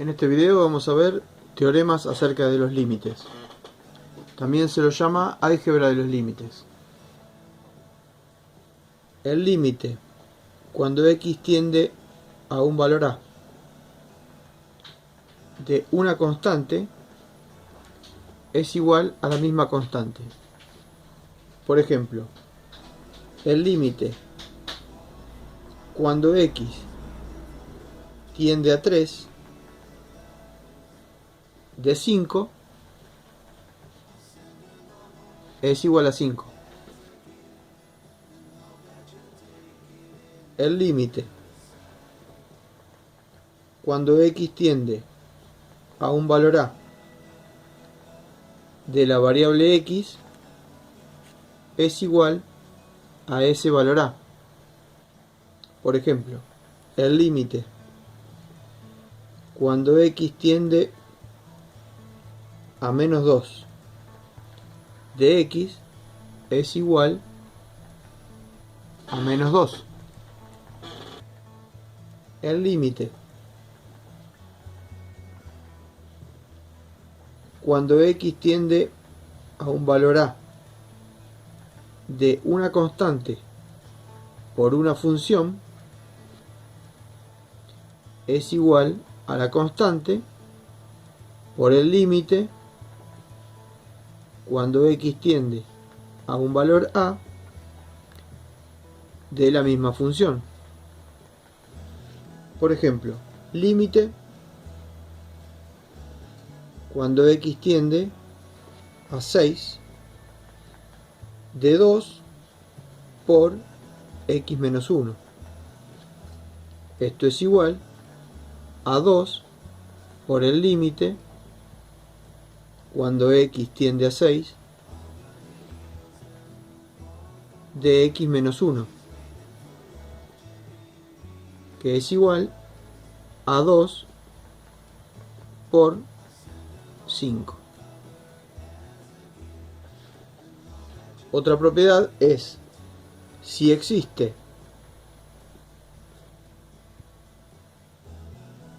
En este video vamos a ver teoremas acerca de los límites. También se lo llama álgebra de los límites. El límite, cuando x tiende a un valor a de una constante, es igual a la misma constante. Por ejemplo, el límite cuando x tiende a 3 de 5 es igual a 5. El límite cuando x tiende a un valor a de la variable x es igual a ese valor a. Por ejemplo, el límite cuando x tiende a menos 2 de x es igual a menos 2. El límite cuando x tiende a un valor a de una constante por una función es igual a la constante por el límite cuando x tiende a un valor a de la misma función. Por ejemplo, límite cuando x tiende a 6 de 2 por x menos 1. Esto es igual a 2 por el límite cuando x tiende a 6 de x menos 1, que es igual a 2 por 5. Otra propiedad es, si existe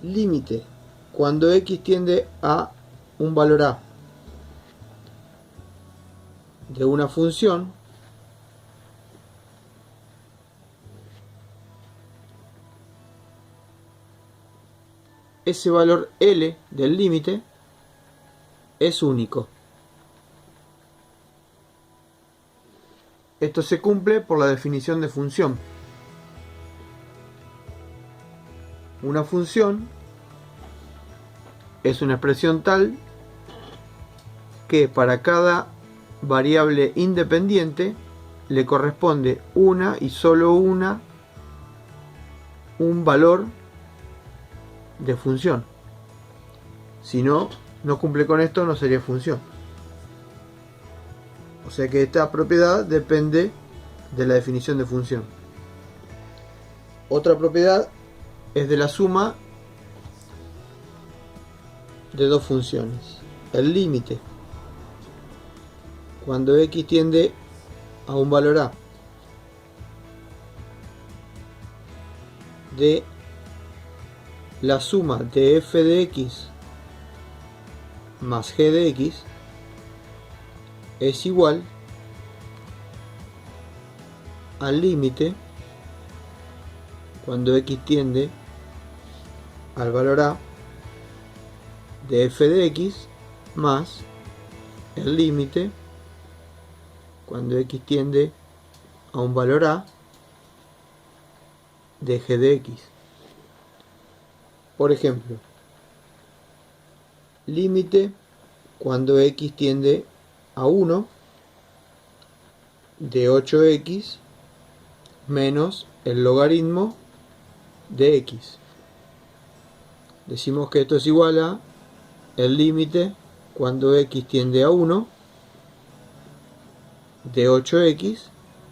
límite cuando x tiende a un valor a de una función, ese valor L del límite es único. Esto se cumple por la definición de función. Una función es una expresión tal que para cada variable independiente le corresponde una y solo un valor de función. Si no cumple con esto, no sería función. O sea que esta propiedad depende de la definición de función. Otra propiedad es de la suma de dos funciones. El límite cuando x tiende a un valor a de la suma de f de x más g de x es igual al límite cuando x tiende al valor a de f de x más el límite cuando x tiende a un valor a de g de x. Por ejemplo, límite cuando x tiende a 1 de 8x menos el logaritmo de x. Decimos que esto es igual a el límite cuando x tiende a 1 de 8x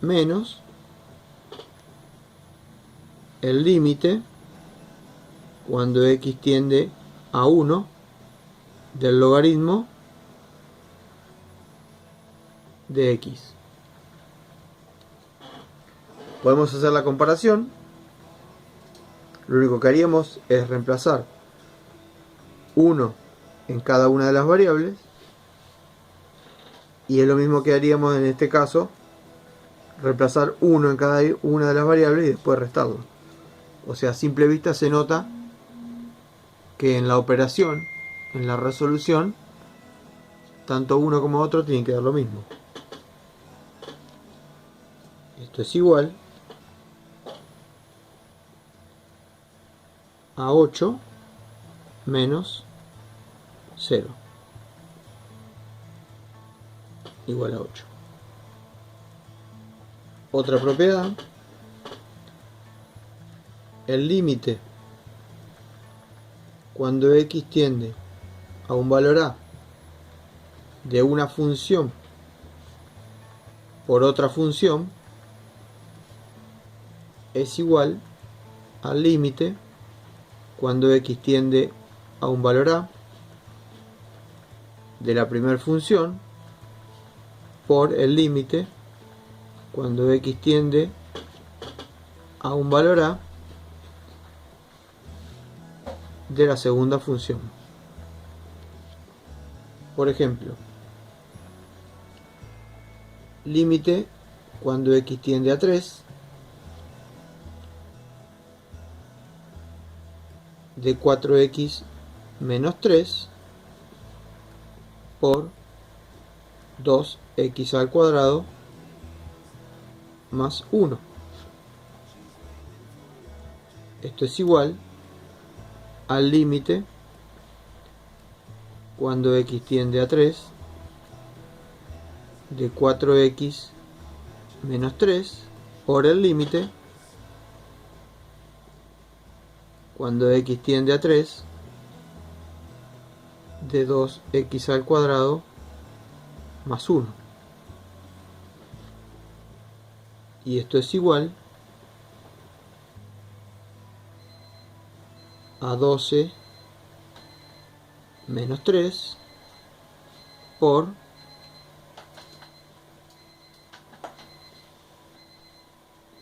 menos el límite cuando x tiende a 1 del logaritmo de x. Podemos hacer la comparación. Lo único que haríamos es reemplazar 1 en cada una de las variables, y es lo mismo que haríamos en este caso, reemplazar 1 en cada una de las variables y después restarlo. O sea, a simple vista se nota que en la operación, en la resolución, tanto uno como otro tienen que dar lo mismo. Esto es igual a 8 menos 0, igual a 8. Otra propiedad: el límite cuando x tiende a un valor a de una función por otra función es igual al límite cuando x tiende a un valor a de la primera función por el límite cuando x tiende a un valor a de la segunda función. Por ejemplo, límite cuando x tiende a 3 de 4x menos 3 por 2x al cuadrado más 1. Esto es igual al límite cuando x tiende a 3 de 4x menos 3 por el límite cuando x tiende a 3 de 2x al cuadrado más 1. Y esto es igual a 12 menos 3 por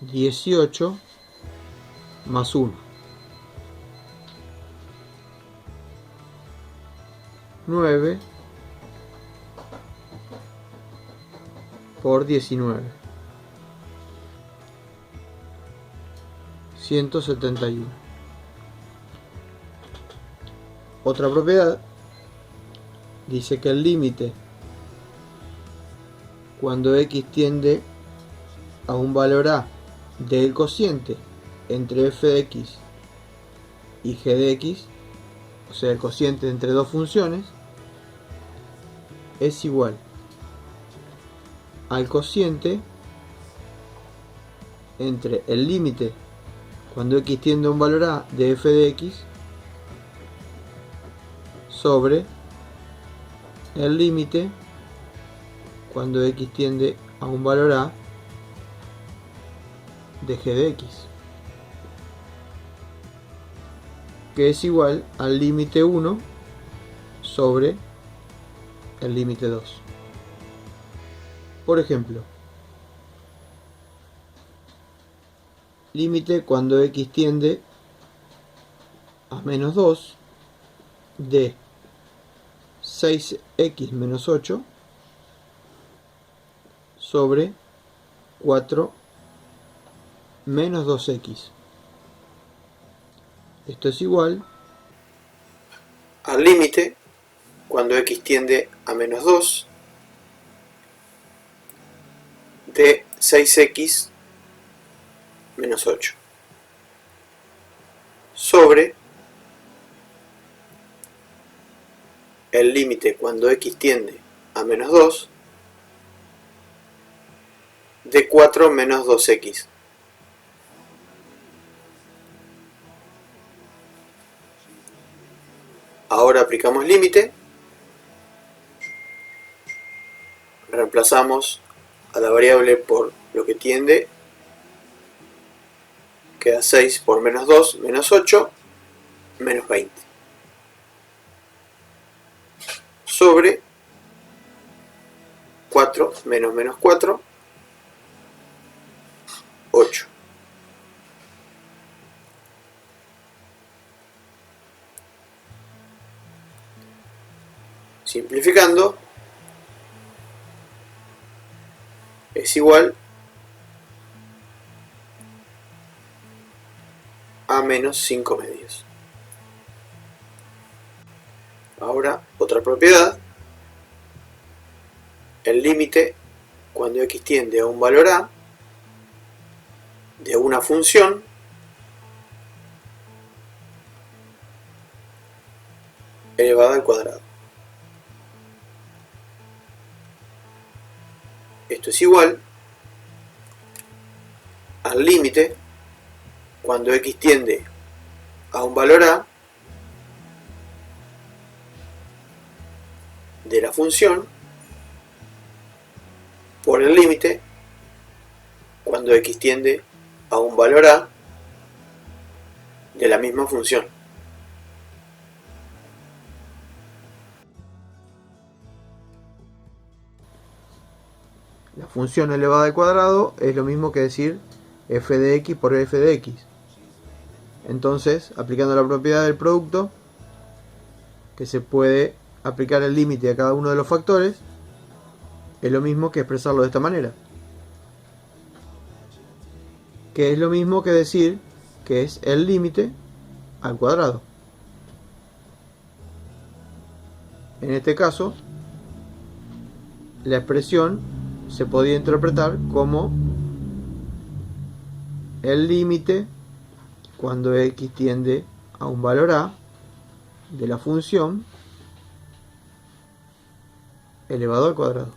18 más 1. 9 por 19. 171. Otra propiedad dice que el límite cuando x tiende a un valor a del cociente entre f de x y g de x, o sea el cociente entre dos funciones, es igual al cociente entre el límite cuando x tiende a un valor a de f de x sobre el límite cuando x tiende a un valor a de g de x, que es igual al límite 1 sobre el límite 2. Por ejemplo, límite cuando x tiende a menos 2 de 6x menos 8 sobre 4 menos 2x. Esto es igual al límite cuando x tiende a menos 2 de 6x menos 8 sobre el límite cuando x tiende a menos 2 de 4 menos 2x. Ahora aplicamos límite, reemplazamos a la variable por lo que tiende, queda 6 por menos 2, menos 8, menos 20. Sobre 4 menos menos 4, 8. Simplificando, es igual a menos 5 medios. Ahora, otra propiedad. El límite, cuando x tiende a un valor a, de una función elevada al cuadrado. Esto es igual al límite, cuando x tiende a un valor a, de la función por el límite cuando x tiende a un valor a de la misma función. La función elevada al cuadrado es lo mismo que decir f de x por f de x. Entonces, aplicando la propiedad del producto, que se puede aplicar el límite a cada uno de los factores, es lo mismo que expresarlo de esta manera. Que es lo mismo que decir que es el límite al cuadrado. En este caso, la expresión se podía interpretar como el límite cuando x tiende a un valor a de la función elevado al cuadrado.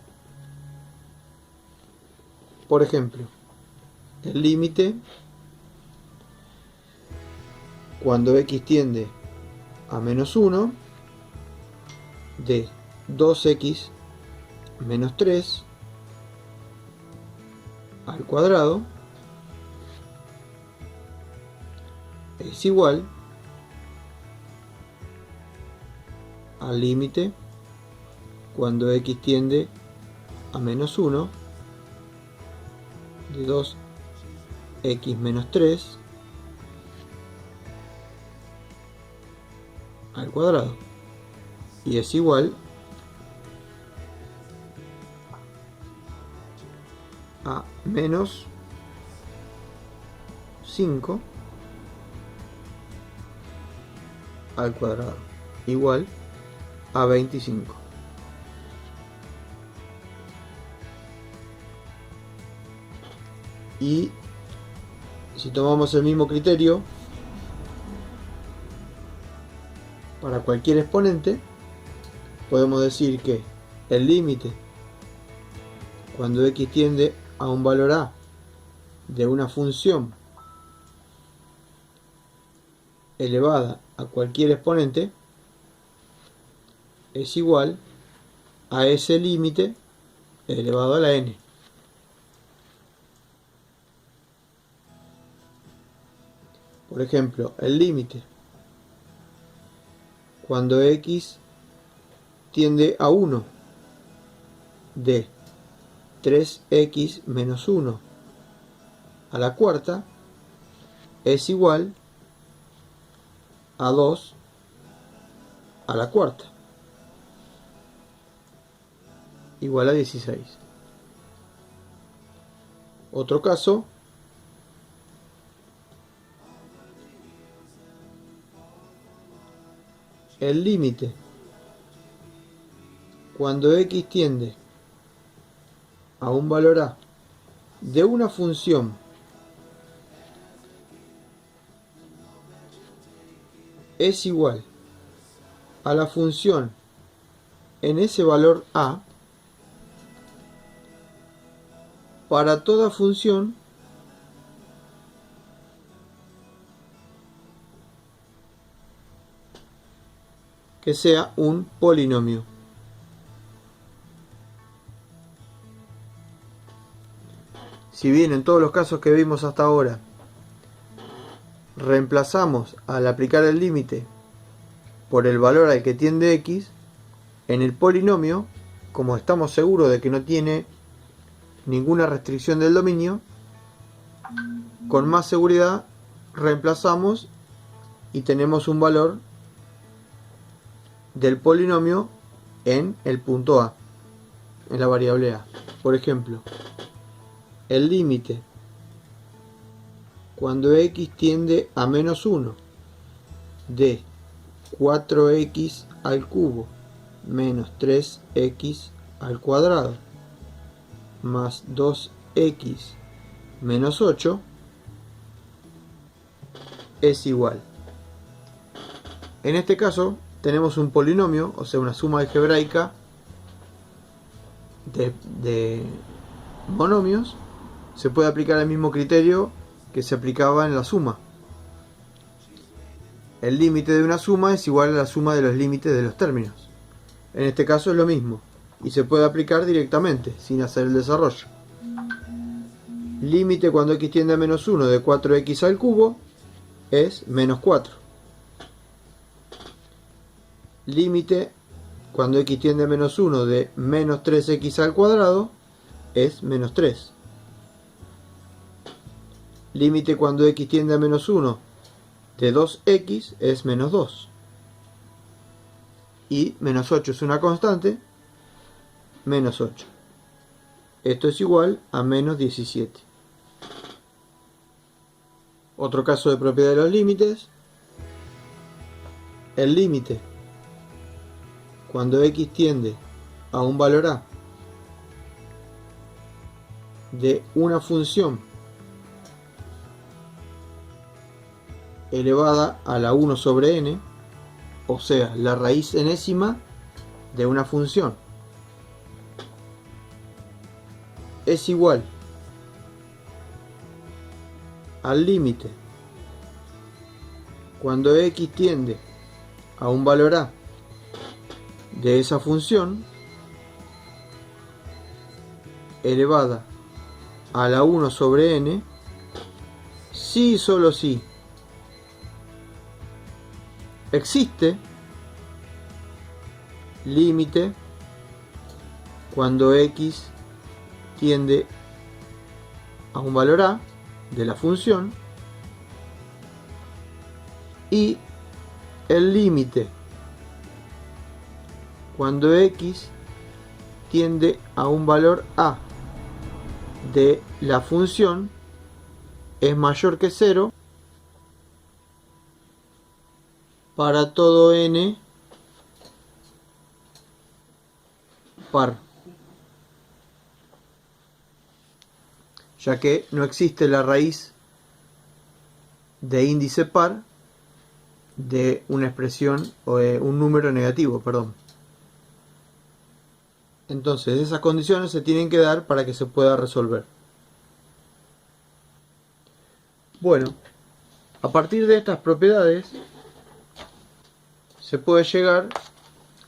Por ejemplo, el límite cuando x tiende a menos 1 de 2x menos 3 al cuadrado es igual al límite cuando x tiende a menos 1 de 2x menos 3 al cuadrado, y es igual a menos 5 al cuadrado, igual a 25. Y si tomamos el mismo criterio para cualquier exponente, podemos decir que el límite cuando x tiende a un valor a de una función elevada a cualquier exponente es igual a ese límite elevado a la n. Por ejemplo, el límite cuando x tiende a 1 de 3x menos 1 a la cuarta es igual a 2 a la cuarta, igual a 16. Otro caso, el límite cuando x tiende a un valor a de una función es igual a la función en ese valor a para toda función que sea un polinomio. Si bien en todos los casos que vimos hasta ahora reemplazamos al aplicar el límite por el valor al que tiende x, en el polinomio, como estamos seguros de que no tiene ninguna restricción del dominio, con más seguridad reemplazamos y tenemos un valor del polinomio en el punto A, en la variable A. Por ejemplo, el límite cuando x tiende a menos 1 de 4x al cubo menos 3x al cuadrado más 2x menos 8 es igual. En este caso tenemos un polinomio, o sea una suma algebraica de monomios. Se puede aplicar el mismo criterio que se aplicaba en la suma. El límite de una suma es igual a la suma de los límites de los términos. En este caso es lo mismo y se puede aplicar directamente sin hacer el desarrollo. Límite cuando x tiende a menos 1 de 4x al cubo es menos 4. Límite cuando x tiende a menos 1 de menos 3x al cuadrado es menos 3. Límite cuando x tiende a menos 1 de 2x es menos 2. Y menos 8 es una constante, menos 8. Esto es igual a menos 17. Otro caso de propiedad de los límites. El límite cuando x tiende a un valor a de una función elevada a la 1 sobre n, o sea, la raíz enésima de una función, es igual al límite cuando x tiende a un valor a de esa función elevada a la 1 sobre n, si y solo si existe límite cuando x tiende a un valor a de la función y el límite cuando x tiende a un valor a de la función es mayor que 0 para todo n par, ya que no existe la raíz de índice par de una expresión o de un número negativo, perdón. Entonces esas condiciones se tienen que dar para que se pueda resolver. Bueno, a partir de estas propiedades se puede llegar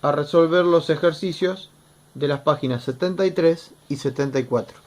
a resolver los ejercicios de las páginas 73 y 74.